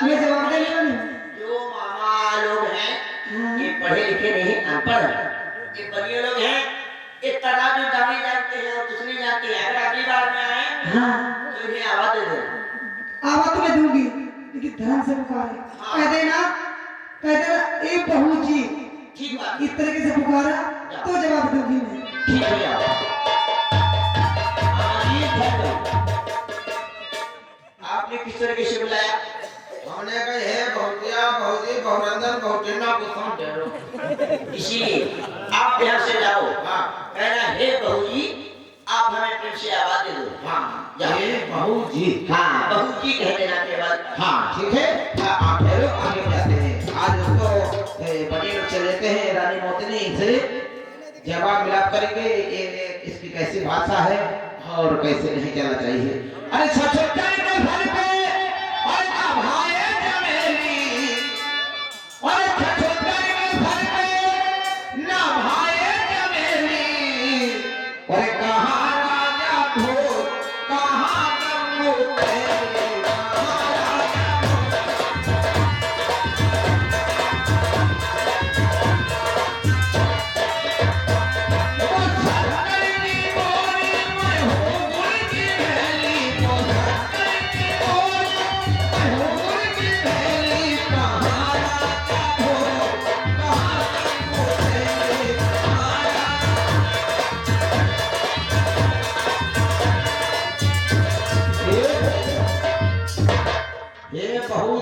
मैं जवाब देने वाली हूँ जो मामा लोग हैं ये पढ़े लिखे नहीं अनपढ़ ये बनिए लोग हैं ये तराजू दाने जानते हैं और कुछ नहीं जानते हैं। अगर अगली बार में आए हाँ तो इन्हें आवाज दे दो। आवाज तो मैं दूंगी लेकिन ध्यान से पुकारे कह देना ए बहू जी ठीक बात इस तरीके से पुकारा तो जवाब दूंगी मैं ठीक है आपने किस तरीके से बुलाया? हमने कही हे बहुटिया बहुजी बहुरंजन बहुटिना कुसम ठहरो इसीलिए आप यहाँ से जाओ हाँ कहना हे बहू जी आप हमें प्रेम से आवाज दे दो। हाँ हे बहू जी हाँ बहू जी कह देना केवल। हाँ ठीक है आप ठहरो आगे जाते हैं आज उसको बड़ी लोग चले जाते हैं रानी मोतनी से जवाब मिलाप करेंगे ये इसकी कैसी भाषा है और कैसे नहीं चलना चाहिए। अरे छोटे के घर पे और भाई जमेली और छोटे के घर पे ना भाई जमेली और कहाँ राजा भोज कहाँ गंगू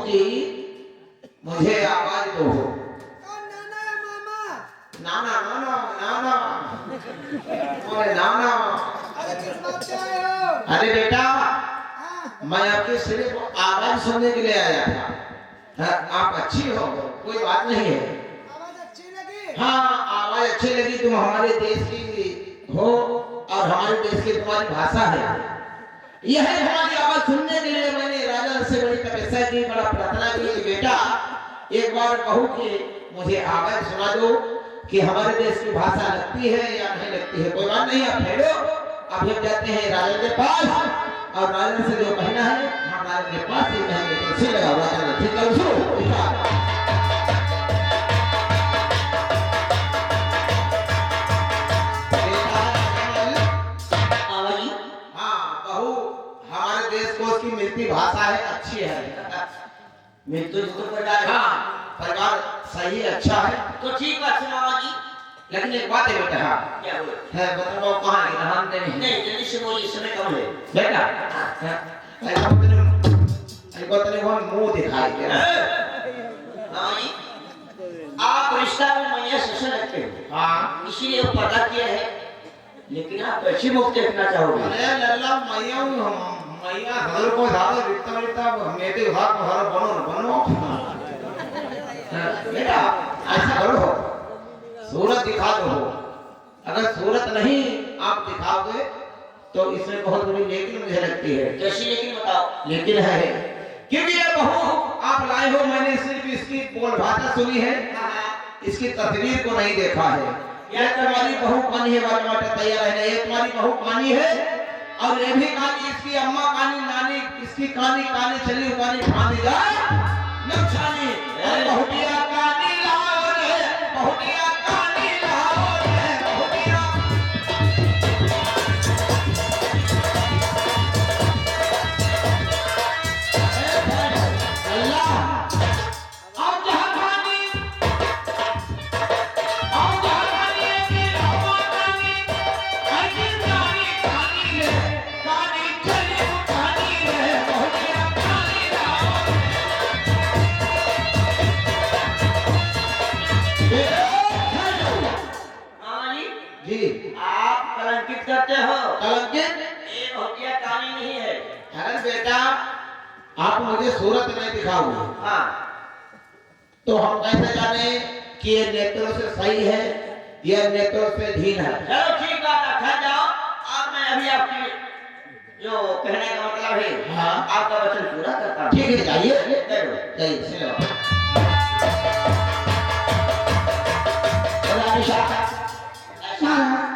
जी मुझे आवाज दो। नाना नाना नाना अरे नाना। अरे बेटा मैं आपके सिर्फ आवाज सुनने के लिए आया था। हाँ, आप अच्छी हो कोई बात नहीं है। हाँ आवाज अच्छी लगी। तुम हमारे देश की हो और हमारे देश की तुम्हारी भाषा है। यह हमारी आवाज सुनने के लिए मैंने राजा से बड़ी तपस्या की, बड़ा प्रार्थना की कि बेटा एक बार कहूँ कि मुझे आवाज सुना दो कि हमारे देश की भाषा लगती है या नहीं लगती है। कोई बात नहीं, आप ठहरो। अब हम जाते हैं राजा के पास और राजा से जो कहना है हम राजा के पास ही कहेंगे। तुलसी लगा हुआ है, ठीक है सुनो। की मिलती भाषा है, अच्छी है। मिलती प्रकार हाँ परिवार सही अच्छा है तो ठीक है मामा जी। लेकिन एक बात है बेटा। हाँ क्या हुआ है बताओ कहाँ है हम नहीं जल्दी से बोलिए, समय कम है बेटा। ऐसा मुंह दिखाई दे मामा जी। आप रिश्ता में मैया ससुर लगते हो। हाँ इसीलिए वो पता किया है, लेकिन आप अच्छी मुख देखना चाहोगे। अरे लल्ला मैया मैया घर को ज्यादा रिश्ता मेरे घर को घर बनो न बनो। बेटा ऐसा करो सूरत दिखा दो। अगर सूरत नहीं आप दिखाओगे तो इसमें बहुत बड़ी लेकिन मुझे लगती है। कैसी लेकिन बताओ। लेकिन है क्योंकि ये बहू आप लाए हो, मैंने सिर्फ इसकी बोल भाषा सुनी है, इसकी तस्वीर को नहीं देखा है। यह तुम्हारी बहू कहानी है, बारे में तैयार है। ये तुम्हारी बहू कहानी है और ये भी कहानी इसकी अम्मा कहानी नानी इसकी कहानी कहानी चली कहानी कहानी जाए नक्शानी बहुटिया कहानी लाओ रे बहुटिया कहानी लाओ रे बहुटिया। अल्लाह और जहां कहानी और जहां कहानी है कि अम्मा कहानी ऐसी कहानी कहानी है कहानी चली कहानी है बहुटिया कहानी लाओ। मामा जी जी आप कलंकित करते हो। कलंकित ये भौतिया कहानी नहीं है। अरे बेटा आप मुझे सूरत नहीं दिखाओगे हाँ तो हम कैसे जाने कि ये नेत्रों से सही है या नेत्रों से ढील है। चलो ठीक बात है, ठहर जाओ। और मैं अभी आपकी जो कहने का मतलब है हाँ। आपका वचन पूरा करता हूँ। ठीक है जाइए करो। जाइए चलो। महाराज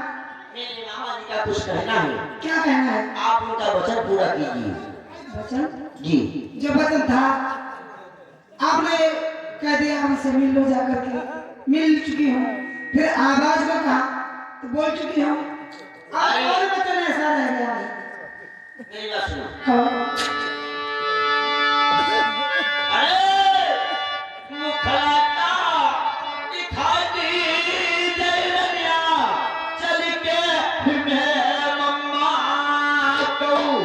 मेरे मामा जी का कुछ कहना है, क्या कहना है? आप उनका वचन पूरा कीजिए। वचन जी जो वचन था आपने कह दिया हमसे मिल लो जाकर के, मिल चुकी हूँ। फिर आवाज में कहा तो बोल चुकी हूँ। और वचन ऐसा रह गया है। मेरी बात सुनो। कहो। अरे मुखलाता दिखाई दी जय रनिया चल के मैं मम्मा कहूँ।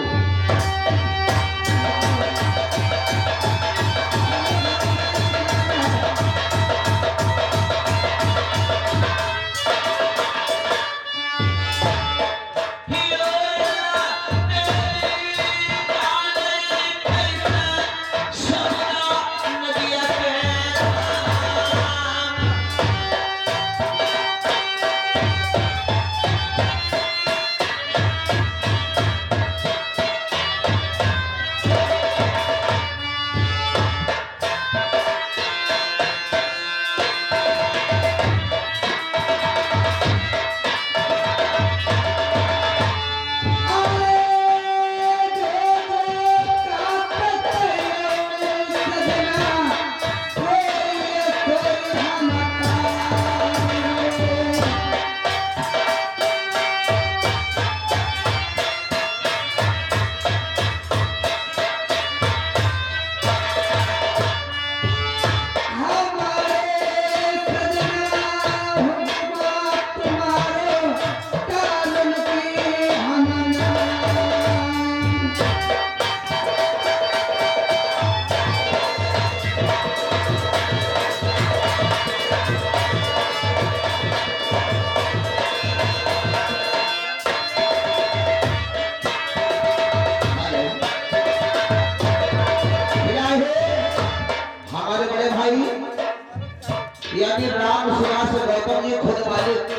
यानी राम सुभाष गौतम जी खुद मालिक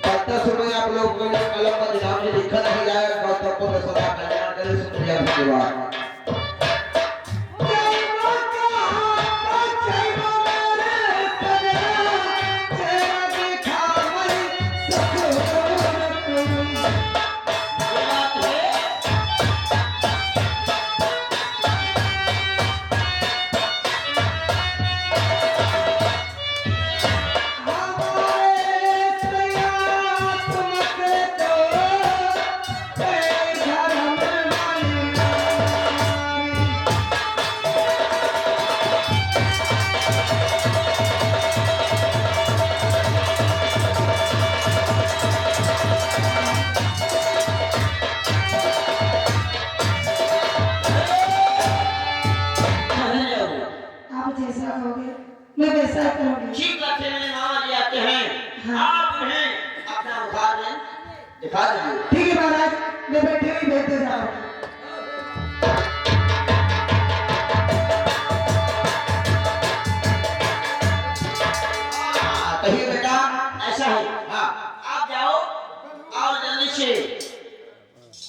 करते समय आप लोग को कलम पर नाम से लिखा नहीं जाएगा गौतम को सदा कल्याण करे सुनिए धन्यवाद मैं वैसा करूंगी। ठीक है मेरे मामा जी आते हैं हाँ। आप उन्हें अपना उधार में दिखा दीजिए। ठीक है महाराज, मैं बैठे हुई भेजते जाऊँ। कहिए बेटा ऐसा है हाँ आप जाओ और जल्दी से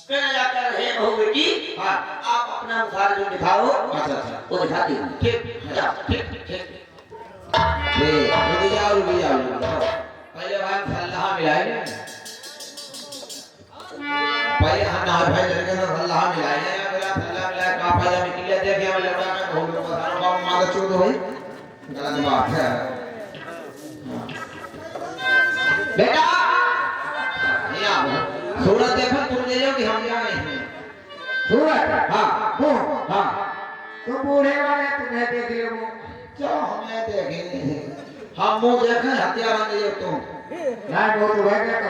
फिर जाकर हे बहू बेटी हाँ आप अपना उधार जो दिखाओ अच्छा अच्छा वो दिखा दीजिए। ठीक जाओ ठीक ठीक रुक जाओ पहले भाई सल्लाह मिलाएंगे पहले हम ना भाई लड़के से सल्लाह मिलाएंगे या मेरा सल्लाह मिलाए का फायदा निकले देखे हम लड़का का बहुत लोग बता रहा हूं मांग चोद भाई गलत बात है बेटा ये आओ सूरत देखो तुम ले जाओ कि हम जाए सूरत हां वो हां तो बूढ़े वाले तुम्हें देख लियो जो हमें देखे हम मुंह देखे हथियार ले जाओ तुम ना वो तो है क्या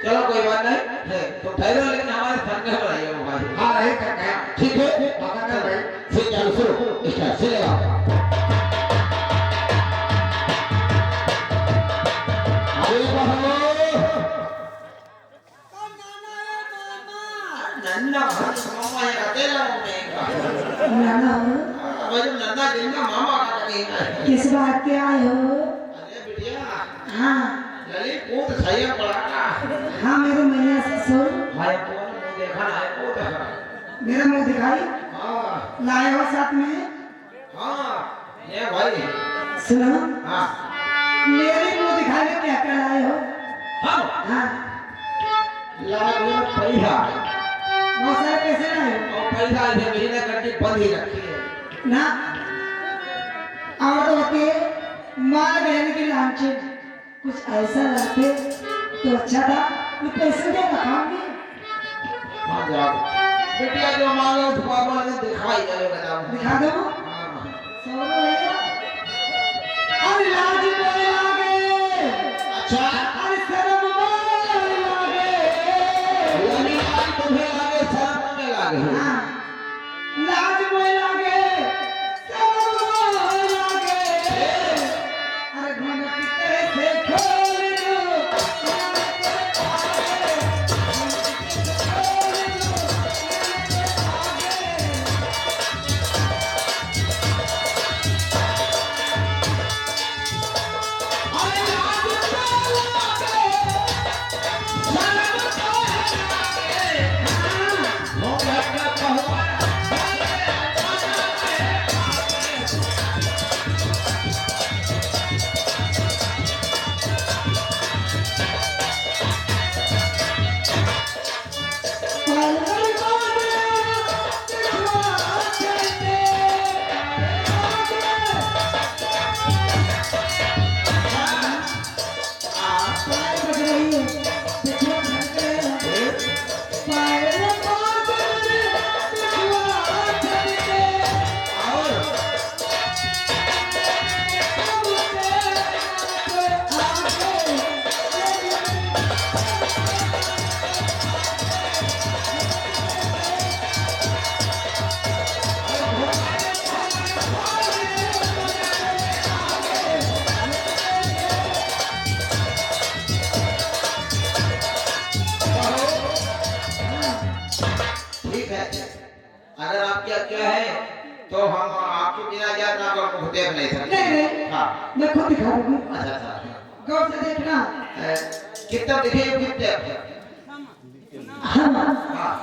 चलो कोई बात नहीं है तो ठहरो लेकिन हमारे संग में रहिए भाई हाँ है क्या ठीक है बाबा भाई फिर चलो शुरू स्टार्ट से लगा अरे बहनो नन्ना मामा ये कहते हैं नाना मुझे नन्ना जिनका मामा का कहीं किस बात के आए हो? अरे बिटिया हाँ ललित को तो सही पड़ा था हाँ, मेरे मैया ससुर भाई कौन मुंह देखा है को तो मेरा मुंह दिखाई हां लाए हो साथ में। हां ये भाई सुनो, हां मेरे मुंह दिखाने क्या कर लाए हो? हम हाँ, लागू पैसा बहुत सारे पैसे लाए हो और पैसा ऐसे महीने करके बंद ही रखी है ना? और तो होती है माल बहन की लालची, कुछ ऐसा लाते तो अच्छा था, मैं पैसे दे रखाऊंगी। हाँ जाओ बिटिया जो मांगो तो पापा ने दिखाई जाए बताओ दिखा दो। हाँ। सौ रहेगा। अरे लाज बोले लागे, अच्छा अरे शर्म बोले लागे। यानी आज तुम्हें लागे शर्म में लागे हाँ, लाज बोले लागे, शर्म बोले लागे। अरे घुंघट कैसे खोल दूं, तो हम आपके बिना याद ना को देख नहीं सकते। नहीं हाँ मैं खुद दिखा दूंगी, अच्छा अच्छा गौर से देखना। कितना दिखे कितने हाँ हाँ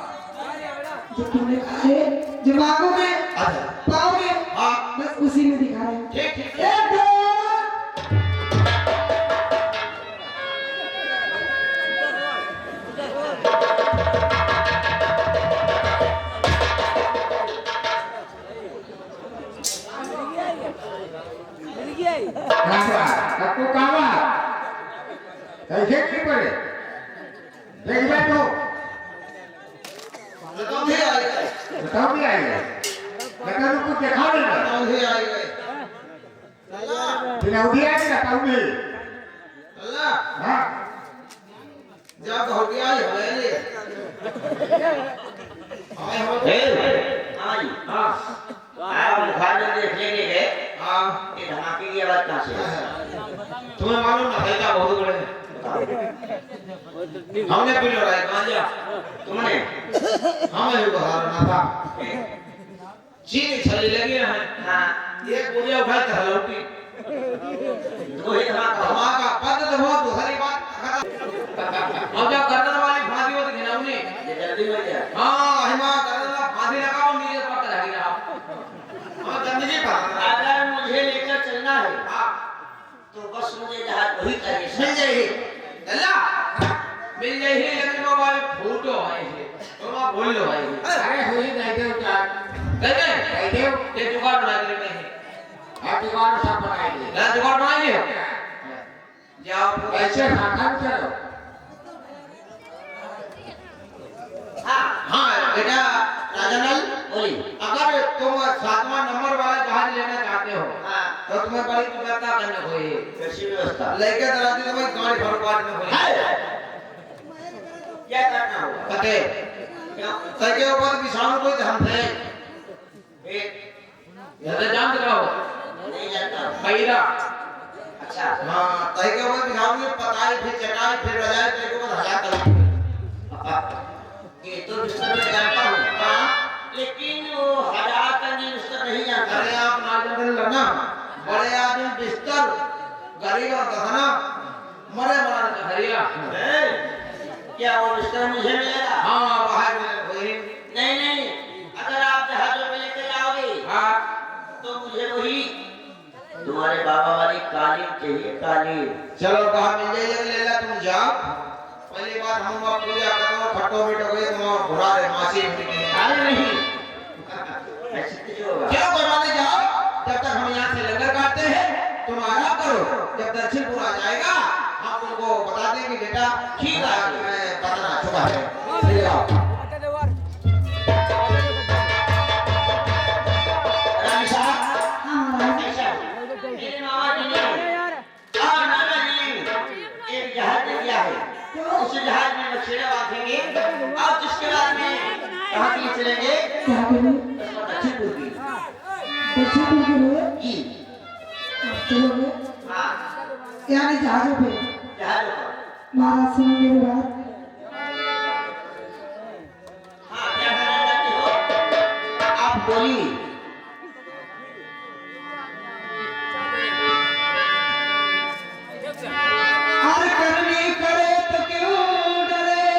जो तुमने खाए जो मांगोगे अच्छा पाओगे, हाँ बस उसी में दिखा रहे हैं। ठीक ठीक एक दो कावा कक्कू कावा कैसे की पड़े देख ले तो बताओ भी आ गए बताओ भी आएगा बता दो कुछ दिखा देना बताओ भी आ गए अल्लाह बिना उड़िया के बताऊं भी अल्लाह हाँ जब हो गया ही हमें आई हाँ आप खाने देखने के गए, हाँ ये धमाके की आवाज कहाँ से है? तुम्हें मालूम ना भैया बहुत बड़े हैं। हमने भी लड़ाई गांजा तुमने हमें भी बहारना था चीनी छली लगी है हाँ एक बुढ़िया उठाई था लौटी दो ही धमाका हुआ। धमाका बंद तो बहुत दूसरी बात अब जब गर्दन वाली फांसी होती थी ना उन्हें ये जल्दी हो गया। हाँ हिमा गर्दन वाला फांसी लगाओ नीचे पकड़ रही ना हम गंदगी पर अगर मुझे लेकर चलना है हाँ तो बस मुझे जहाज वही चाहिए। मिल जाएगी अल्लाह मिल जाएगी लेकिन वो भाई फोटो है तो मैं बोल लो भाई अरे हुई नहीं दे उतार कहते नहीं दे ये जुगाड़ बना के में आप दीवार सब बनाएंगे ना जुगाड़ बनाएंगे जाओ ऐसे खाखा चलो हाँ बेटा राजनल बोली अगर तुम 7वां नंबर वाला जहाज लेना चाहते हो हाँ तो तुम्हें बड़ी व्यवस्था करनी होगी कैसी व्यवस्था लेके दराती तो भाई गाड़ी भर काटने होगी क्या करना होगा? कते क्यों? सर के ऊपर विषाणु कोई धम थे ज्यादा जान दिखाओ नहीं जानता हूँ। पैरा अच्छा हाँ तय के ऊपर विषाणु की पताई फिर चटाई फिर रजाई तय के ऊपर हला कर ये तो विस्तार में जानता हूँ हाँ लेकिन वो 1000 का विस्तार नहीं जानता। अरे आप ना जानते लगना बड़े आदमी बिस्तर गरीब और गहना मरे मराने का हरिया है? क्या वो विस्तार मुझे मिलेगा? हाँ बाहर में कोई नहीं नहीं अगर आप जहाजों में लेकर जाओगे हाँ तो मुझे वही तुम्हारे बाबा वाली कालीन चाहिए कालीन। चलो कहा मिल जाएगा ले ला तुम जाओ पहली बात हम वहाँ पूजा करो खट्टो मीठो गए तुम वहाँ भुरा रहे मासी अरे नहीं ऐसे कुछ होगा। क्या करवाने जाओ जब तक हम यहाँ से लंगर काटते हैं तुम आराम करो जब दक्षिणपुर आ जाएगा हम तुमको बता देंगे बेटा ठीक है। मैं पता छुपा है ले आओ रानी साहब हाँ महाराज ऐसा मेरे मामा जी ने और नाना जी ने एक जहाज दे दिया है। उस जहाज में मछलियाँ बांधेंगे और जिसके बाद में कहाँ के लिए चलेंगे? क्या करें दक्षिणपुर की। दक्षिणपुर के लिए जी चलोगे हाँ यानी जहाजों पे। जहाजों पर। महाराज सुनो मेरी बात, हाँ क्या करना चाहते हो? आप बोलिए। हर करनी करे तो क्यों डरे,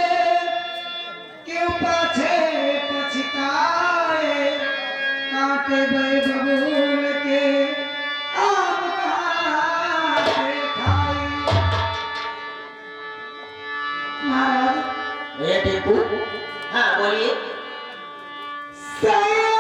क्यों पाछे पछताए, कांटे बे बबूल के आम कहाँ से खाए। महाराज भैया टिप्पू हाँ बोलिए। सैया